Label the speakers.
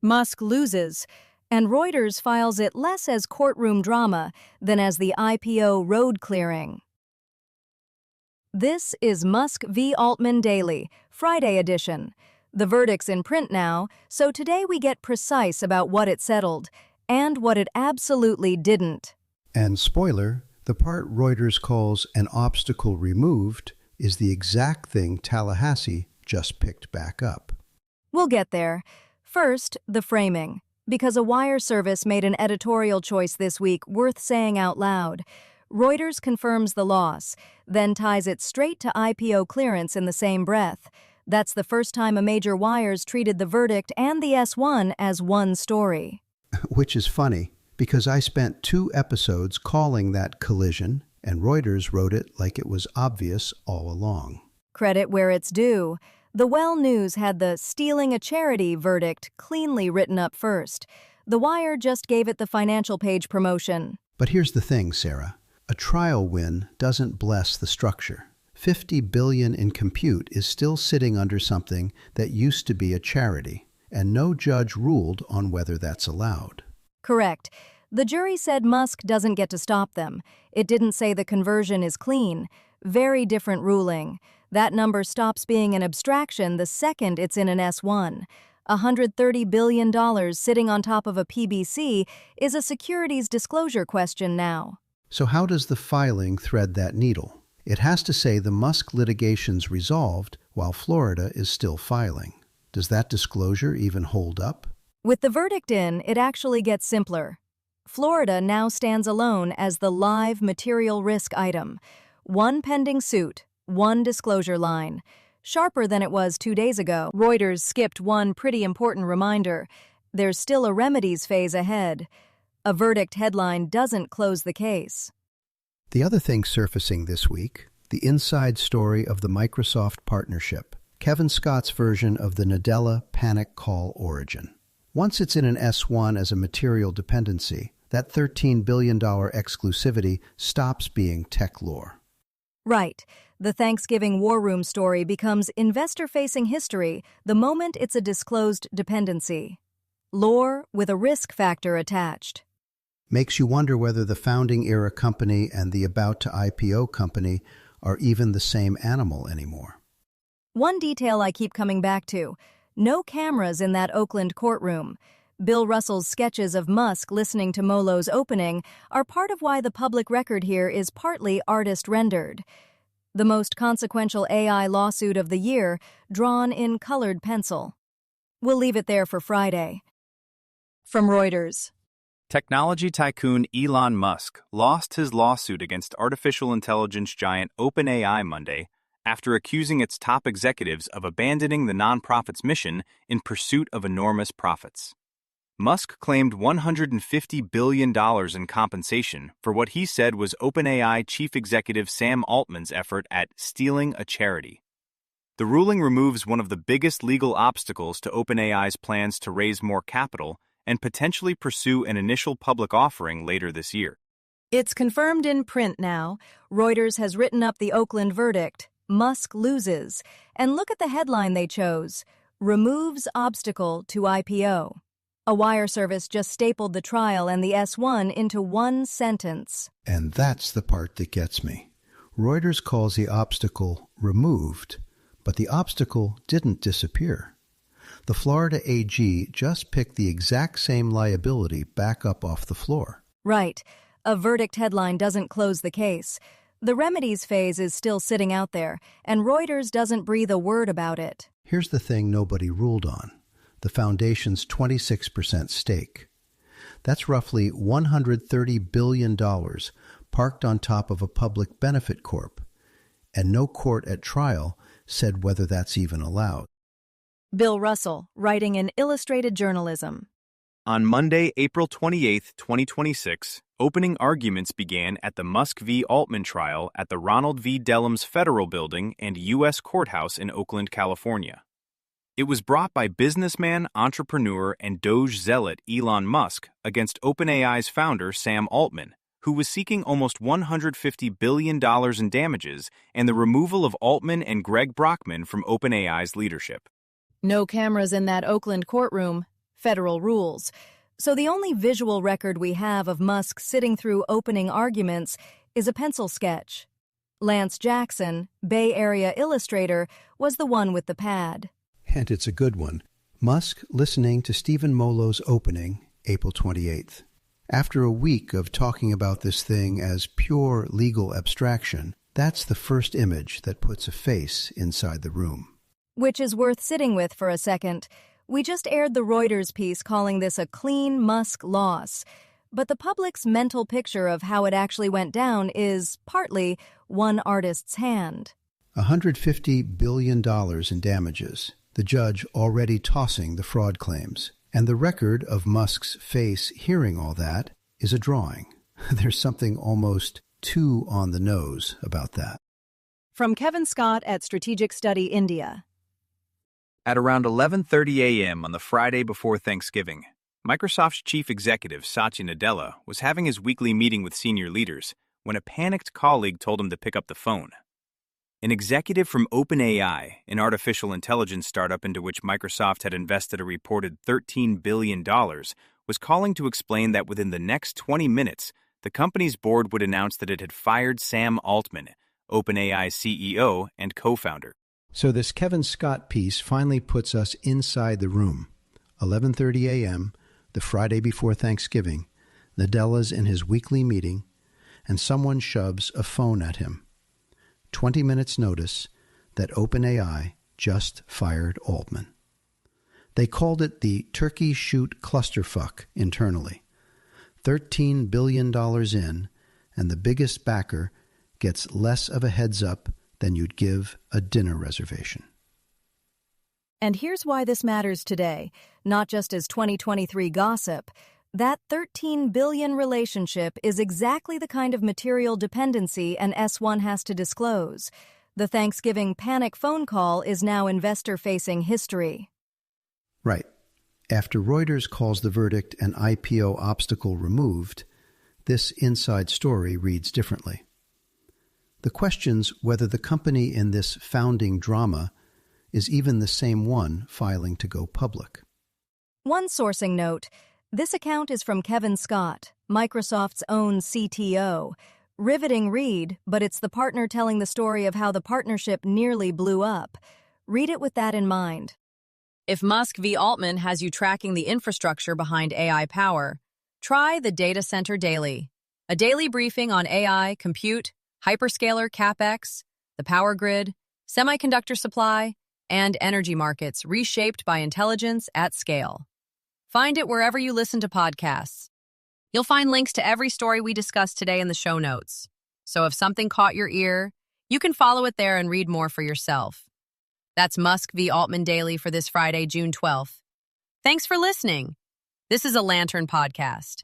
Speaker 1: Musk loses, and Reuters files it less as courtroom drama than as the IPO road clearing. This is Musk v. Altman Daily, Friday edition. The verdict's in print now, so today we get precise about what it settled and what it absolutely didn't.
Speaker 2: And spoiler, the part Reuters calls an obstacle removed is the exact thing Tallahassee just picked back up.
Speaker 1: We'll get there. First, the framing, because a wire service made an editorial choice this week worth saying out loud. Reuters confirms the loss, then ties it straight to IPO clearance in the same breath. That's the first time a major wire's treated the verdict and the S1 as one story.
Speaker 2: Which is funny, because I spent 2 episodes calling that collision, and Reuters wrote it like it was obvious all along.
Speaker 1: Credit where it's due. The Well News had the stealing a charity verdict cleanly written up first. The Wire just gave it the financial page promotion.
Speaker 2: But here's the thing, Sarah. A trial win doesn't bless the structure. $50 billion in compute is still sitting under something that used to be a charity, and no judge ruled on whether that's allowed.
Speaker 1: Correct. The jury said Musk doesn't get to stop them. It didn't say the conversion is clean. Very different ruling. That number stops being an abstraction the second it's in an S1. $130 billion sitting on top of a PBC is a securities disclosure question now.
Speaker 2: So how does the filing thread that needle? It has to say the Musk litigation's resolved while Florida is still filing. Does that disclosure even hold up?
Speaker 1: With the verdict in, it actually gets simpler. Florida now stands alone as the live material risk item. One pending suit, one disclosure line. Sharper than it was 2 days ago. Reuters skipped one pretty important reminder. There's still a remedies phase ahead. A verdict headline doesn't close the case.
Speaker 2: The other thing surfacing this week, the inside story of the Microsoft partnership, Kevin Scott's version of the Nadella panic call origin. Once it's in an S1 as a material dependency, that $13 billion exclusivity stops being tech lore.
Speaker 1: Right. The Thanksgiving war room story becomes investor-facing history the moment it's a disclosed dependency. Lore with a risk factor attached.
Speaker 2: Makes you wonder whether the founding-era company and the about-to-IPO company are even the same animal anymore.
Speaker 1: One detail I keep coming back to. No cameras in that Oakland courtroom. Bill Russell's sketches of Musk listening to Molo's opening are part of why the public record here is partly artist-rendered. The most consequential AI lawsuit of the year, drawn in colored pencil. We'll leave it there for Friday. From Reuters.
Speaker 3: Technology tycoon Elon Musk lost his lawsuit against artificial intelligence giant OpenAI Monday after accusing its top executives of abandoning the nonprofit's mission in pursuit of enormous profits. Musk claimed $150 billion in compensation for what he said was OpenAI chief executive Sam Altman's effort at stealing a charity. The ruling removes one of the biggest legal obstacles to OpenAI's plans to raise more capital and potentially pursue an initial public offering later this year.
Speaker 1: It's confirmed in print now. Reuters has written up the Oakland verdict. Musk loses. And look at the headline they chose. Removes obstacle to IPO. A wire service just stapled the trial and the S1 into one sentence.
Speaker 2: And that's the part that gets me. Reuters calls the obstacle removed, but the obstacle didn't disappear. The Florida AG just picked the exact same liability back up off the floor.
Speaker 1: Right. A verdict headline doesn't close the case. The remedies phase is still sitting out there, and Reuters doesn't breathe a word about it.
Speaker 2: Here's the thing nobody ruled on. The foundation's 26% stake. That's roughly $130 billion parked on top of a public benefit corp, and no court at trial said whether that's even allowed.
Speaker 1: Bill Russell, writing in Illustrated Journalism.
Speaker 3: On Monday, April 28, 2026, opening arguments began at the Musk v. Altman trial at the Ronald V. Dellums Federal Building and U.S. Courthouse in Oakland, California. It was brought by businessman, entrepreneur, and Doge zealot Elon Musk against OpenAI's founder Sam Altman, who was seeking almost $150 billion in damages and the removal of Altman and Greg Brockman from OpenAI's leadership.
Speaker 1: No cameras in that Oakland courtroom. federal rules. So the only visual record we have of Musk sitting through opening arguments is a pencil sketch. Lance Jackson, Bay Area illustrator, was the one with the pad.
Speaker 2: And it's a good one. Musk listening to Stephen Molo's opening, April 28th. After a week of talking about this thing as pure legal abstraction, that's the first image that puts a face inside the room.
Speaker 1: Which is worth sitting with for a second. We just aired the Reuters piece calling this a clean Musk loss. But the public's mental picture of how it actually went down is, partly, one artist's hand.
Speaker 2: $150 billion in damages, the judge already tossing the fraud claims. And the record of Musk's face hearing all that is a drawing. There's something almost too on the nose about that.
Speaker 1: From Kevin Scott at Strategic Study India.
Speaker 3: At around 11:30 a.m. on the Friday before Thanksgiving, Microsoft's chief executive, Satya Nadella, was having his weekly meeting with senior leaders when a panicked colleague told him to pick up the phone. An executive from OpenAI, an artificial intelligence startup into which Microsoft had invested a reported $13 billion, was calling to explain that within the next 20 minutes, the company's board would announce that it had fired Sam Altman, OpenAI's CEO and co-founder.
Speaker 2: So this Kevin Scott piece finally puts us inside the room. 11:30 a.m., the Friday before Thanksgiving, Nadella's in his weekly meeting, and someone shoves a phone at him. 20 minutes notice that OpenAI just fired Altman. They called it the turkey shoot clusterfuck internally. $13 billion in, and the biggest backer gets less of a heads up than you'd give a dinner reservation.
Speaker 1: And here's why this matters today, not just as 2023 gossip. That $13 billion relationship is exactly the kind of material dependency an S1 has to disclose. The Thanksgiving panic phone call is now investor-facing history.
Speaker 2: Right. After Reuters calls the verdict an IPO obstacle removed, this inside story reads differently. The questions whether the company in this founding drama is even the same one filing to go public.
Speaker 1: One sourcing note. This account is from Kevin Scott, Microsoft's own CTO. Riveting read, but it's the partner telling the story of how the partnership nearly blew up. Read it with that in mind. If Musk v. Altman has you tracking the infrastructure behind AI power, try the Data Center Daily, a daily briefing on AI, compute, hyperscaler CapEx, the power grid, semiconductor supply, and energy markets reshaped by intelligence at scale. Find it wherever you listen to podcasts. You'll find links to every story we discussed today in the show notes. So if something caught your ear, you can follow it there and read more for yourself. That's Musk v. Altman Daily for this Friday, June 12th. Thanks for listening. This is a Lantern podcast.